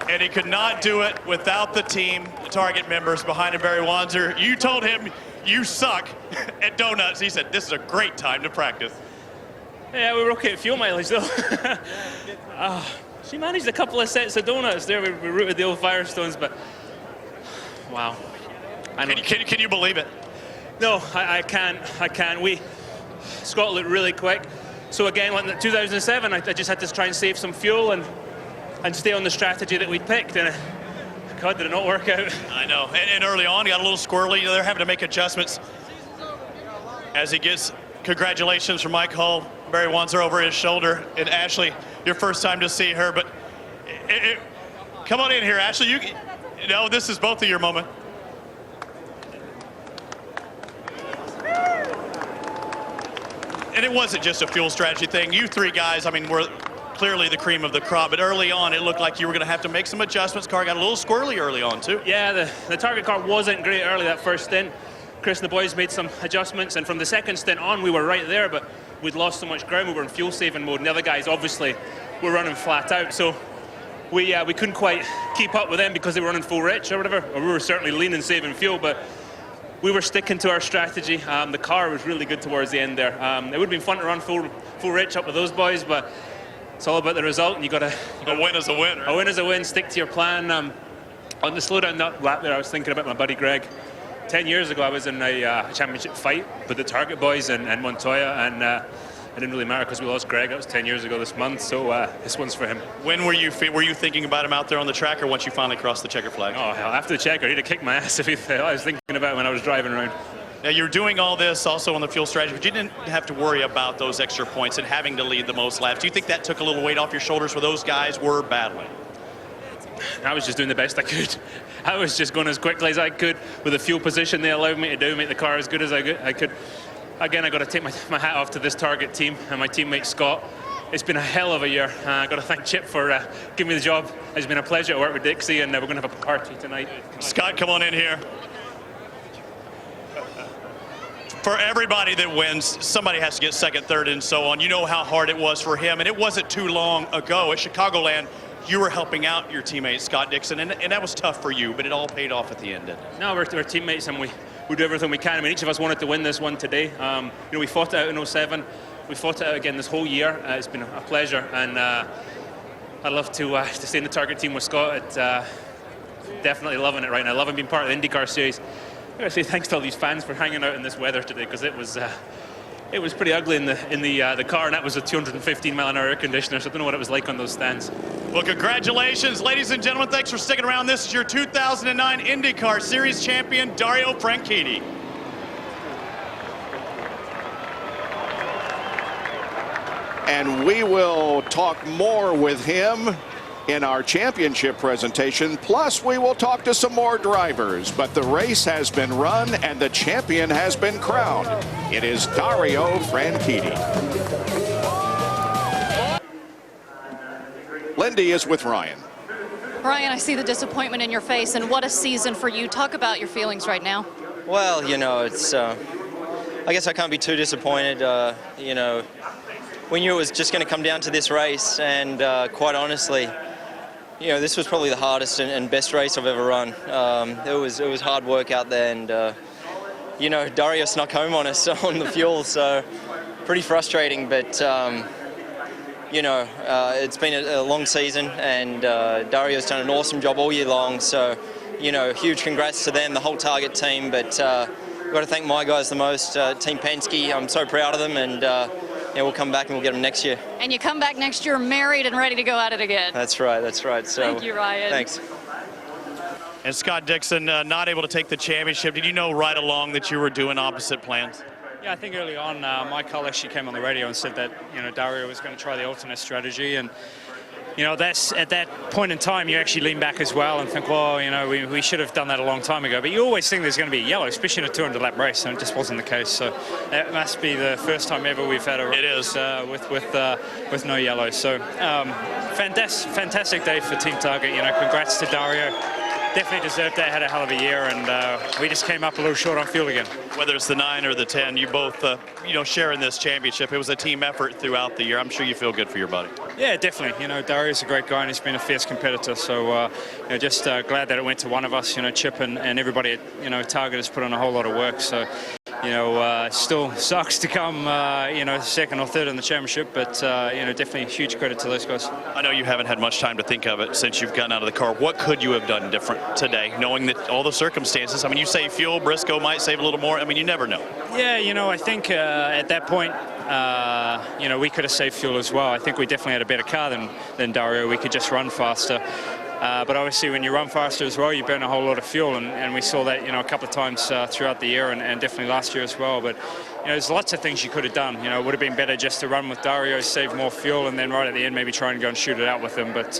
And he could not do it without the team, the Target members behind him, Barry Wanzer. You told him you suck at donuts. He said, this is a great time to practice. Yeah, we were okay at fuel mileage, though. She managed a couple of sets of donuts there. We routed the old Firestones, but wow. Can you believe it? No, I can't. Scott looked really quick. So again, like in 2007, I just had to try and save some fuel and stay on the strategy that we'd picked. And God, did it not work out. I know. And early on, he got a little squirrely. They're having to make adjustments as he gets congratulations from Mike Hull, Barry Wanzer over his shoulder. And Ashley, your first time to see her, but come on in here, Ashley. You know, this is both of your moment. And it wasn't just a fuel strategy thing. You three guys, I mean, were clearly the cream of the crop, but early on it looked like you were going to have to make some adjustments. Car got a little squirrely early on too. Yeah, the Target car wasn't great early that first stint. Chris and the boys made some adjustments, and from the second stint on we were right there, but we'd lost so much ground. We were in fuel saving mode, and the other guys obviously were running flat out, so we couldn't quite keep up with them because they were running full rich or whatever. Or we were certainly lean and saving fuel, but we were sticking to our strategy. The car was really good towards the end there. It would have been fun to run full rich up with those boys, but it's all about the result, and you got to. A win is a win. Right? A win is a win. Stick to your plan. On the slowdown lap there, I was thinking about my buddy Greg. 10 years ago, I was in a championship fight with the Target boys and Montoya, and it didn't really matter because we lost Greg. That was 10 years ago this month, so this one's for him. When were you thinking about him out there on the track, or once you finally crossed the checker flag? Oh hell, after the checker, he'd have kicked my ass if he fell. I was thinking about it when I was driving around. Now you're doing all this also on the fuel strategy, but you didn't have to worry about those extra points and having to lead the most laps. Do you think that took a little weight off your shoulders where those guys were battling? I was just doing the best I could. I was just going as quickly as I could with the fuel position they allowed me to do, make the car as good as I could. Again, I got to take my hat off to this Target team and my teammate Scott. It's been a hell of a year. I got to thank Chip for giving me the job. It's been a pleasure to work with Dixie, and we're going to have a party tonight. Scott, come on in here. For everybody that wins, somebody has to get second, third, and so on. You know how hard it was for him, and it wasn't too long ago at Chicagoland. You were helping out your teammate, Scott Dixon, and that was tough for you, but it all paid off at the end, didn't it? No, we're teammates, and we do everything we can. I mean, each of us wanted to win this one today. You know, we fought it out in 07. We fought it out again this whole year. It's been a pleasure, and I'd love to stay in the Target team with Scott. Definitely loving it right now. Loving being part of the IndyCar series. I gotta say thanks to all these fans for hanging out in this weather today, because it was pretty ugly in the car, and that was a 215-mile-an-hour air conditioner, so I don't know what it was like on those stands. Well, congratulations, ladies and gentlemen. Thanks for sticking around. This is your 2009 IndyCar Series champion, Dario Franchitti. And we will talk more with him in our championship presentation. Plus, we will talk to some more drivers. But the race has been run and the champion has been crowned. It is Dario Franchitti. Lindy is with Ryan. Ryan, I see the disappointment in your face, and what a season for you. Talk about your feelings right now. Well, you know, it's, I guess I can't be too disappointed. You know, we knew it was just going to come down to this race, and quite honestly, you know, this was probably the hardest and best race I've ever run. It was hard work out there, and you know, Dario snuck home on us on the fuel, so pretty frustrating. But you know, it's been a long season, and Dario's done an awesome job all year long. So, you know, huge congrats to them, the whole Target team. But I've got to thank my guys the most, Team Penske. I'm so proud of them, and yeah, we'll come back and we'll get them next year. And you come back next year married and ready to go at it again. That's right, that's right. So, thank you, Ryan. Thanks. And Scott Dixon not able to take the championship. Did you know right along that you were doing opposite plans? Yeah, I think early on, Mike Hull actually came on the radio and said that, you know, Dario was going to try the alternate strategy, and you know, that's at that point in time you actually lean back as well and think, well, you know, we should have done that a long time ago. But you always think there's going to be a yellow, especially in a 200-lap race, and it just wasn't the case. So it must be the first time ever we've had a race with no yellow. So fantastic day for Team Target. You know, congrats to Dario. definitely deserved that, had a hell of a year, and we just came up a little short on fuel again. Whether it's the 9 or the 10, you both, sharing this championship. It was a team effort throughout the year. I'm sure you feel good for your buddy. Yeah, definitely. Dario's a great guy and he's been a fierce competitor. So, just glad that it went to one of us. Chip and everybody at Target has put on a whole lot of work. So, still sucks to come, second or third in the championship, but definitely huge credit to those guys. I know you haven't had much time to think of it since you've gotten out of the car. What could you have done different today, knowing that all the circumstances? I mean, you save fuel, Briscoe might save a little more. I mean, you never know. Yeah, I think at that point, we could have saved fuel as well. I think we definitely had a better car than Dario. We could just run faster. But obviously, when you run faster as well, you burn a whole lot of fuel, and we saw that, a couple of times throughout the year, and definitely last year as well. But there's lots of things you could have done. It would have been better just to run with Dario, save more fuel, and then right at the end maybe try and go and shoot it out with him. But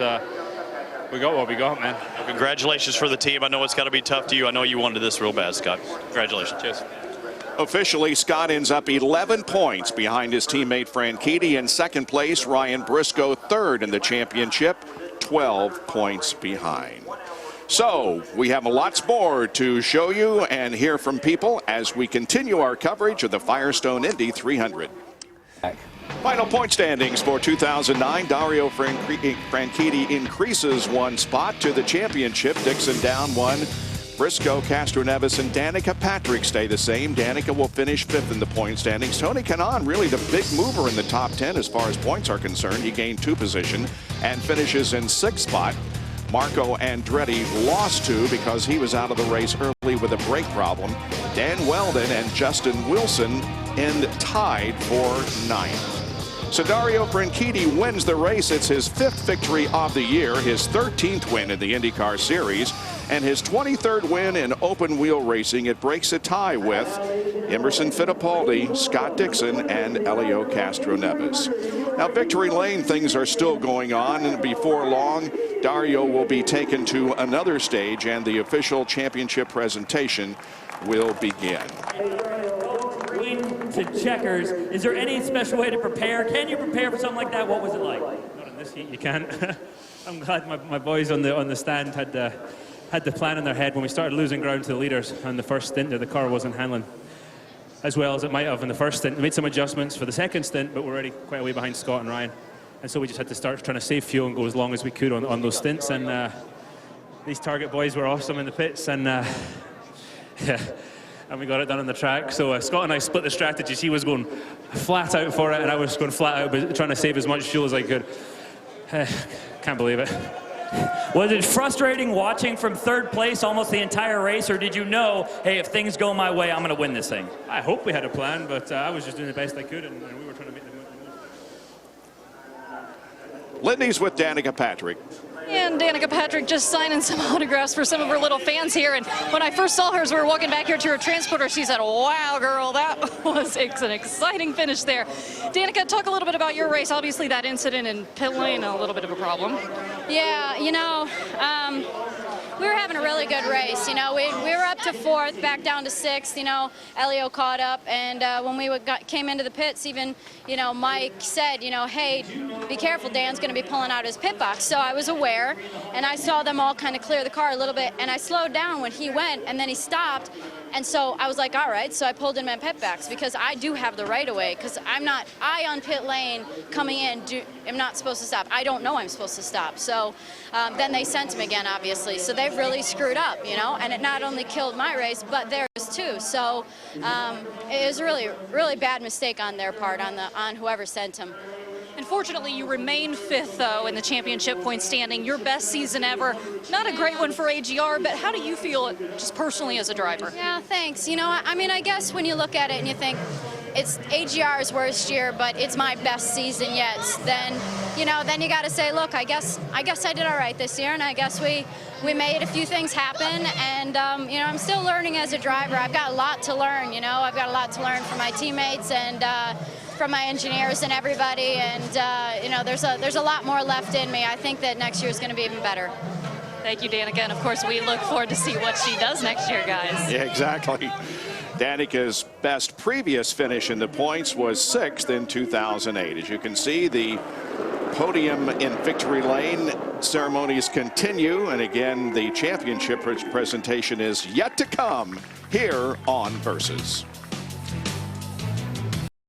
we got what we got, man. Congratulations for the team. I know it's got to be tough to you. I know you wanted this real bad, Scott. Congratulations. Cheers. Officially, Scott ends up 11 points behind his teammate Franchitti. In second place, Ryan Briscoe third in the championship, 12 points behind. So we have lots more to show you and hear from people as we continue our coverage of the Firestone Indy 300. Final point standings for 2009. Dario Franchitti increases one spot to the championship. Dixon down one. Briscoe, Castroneves, and Danica Patrick stay the same. Danica will finish fifth in the point standings. Tony Kanaan, really the big mover in the top 10 as far as points are concerned. He gained 2 positions and finishes in 6th spot. Marco Andretti lost 2 because he was out of the race early with a brake problem. Dan Weldon and Justin Wilson end tied for 9th. So Dario Franchitti wins the race. It's his 5th victory of the year, his 13th win in the IndyCar Series, and his 23rd win in open wheel racing. It breaks a tie with Emerson Fittipaldi, Scott Dixon, and Elio Castroneves. Now, victory lane, things are still going on, and before long, Dario will be taken to another stage, and the official championship presentation will begin. To checkers, is there any special way to prepare? Can you prepare for something like that? What was it like? Not in this heat, you can't. I'm glad my boys on the stand had the plan in their head when we started losing ground to the leaders on the first stint there. The car wasn't handling as well as it might have in the first stint. We made some adjustments for the second stint, but we're already quite a way behind Scott and Ryan. And so we just had to start trying to save fuel and go as long as we could on those stints. And these Target boys were awesome in the pits, and yeah. And we got it done on the track. So Scott and I split the strategies. He was going flat out for it, and I was going flat out, but trying to save as much fuel as I could. Can't believe it. Was it frustrating watching from third place almost the entire race, or did you know, hey, if things go my way, I'm going to win this thing? I hope we had a plan, but I was just doing the best I could, and we were trying to make the most. Lindy's with Danica Patrick. And Danica Patrick just signing some autographs for some of her little fans here. And when I first saw her as we were walking back here to her transporter, she said, wow, girl, that was an exciting finish there. Danica, talk a little bit about your race. Obviously, that incident in pit lane, a little bit of a problem. Yeah, we were having a really good race. We were up to 4th, back down to 6th. Elio caught up, and when we came into the pits, even, Mike said, hey, be careful, Dan's going to be pulling out his pit box. So I was aware, and I saw them all kind of clear the car a little bit, and I slowed down when he went, and then he stopped. And so I was like, all right, so I pulled in my pit box because I do have the right of way, because I on pit lane coming in am not supposed to stop. I don't know I'm supposed to stop. So then they sent him again, obviously. So they've really screwed up, and it not only killed my race, but theirs too. So it was a really, really bad mistake on their part, on whoever sent him. Unfortunately, you remained 5th, though, in the championship point standing. Your best season ever. Not a great one for AGR, but how do you feel just personally as a driver? Yeah, thanks. I guess when you look at it and you think it's AGR's worst year, but it's my best season yet, then you got to say, look, I guess I did all right this year, and I guess we made a few things happen, and I'm still learning as a driver. I've got a lot to learn. I've got a lot to learn from my teammates and from my engineers and everybody, and there's a lot more left in me. I think that next year is going to be even better. Thank you, Danica, and of course we look forward to see what she does next year, guys. Yeah, exactly. Danica's best previous finish in the points was 6th in 2008. As you can see, the podium in victory lane. Ceremonies continue, and again, the championship presentation is yet to come here on Versus.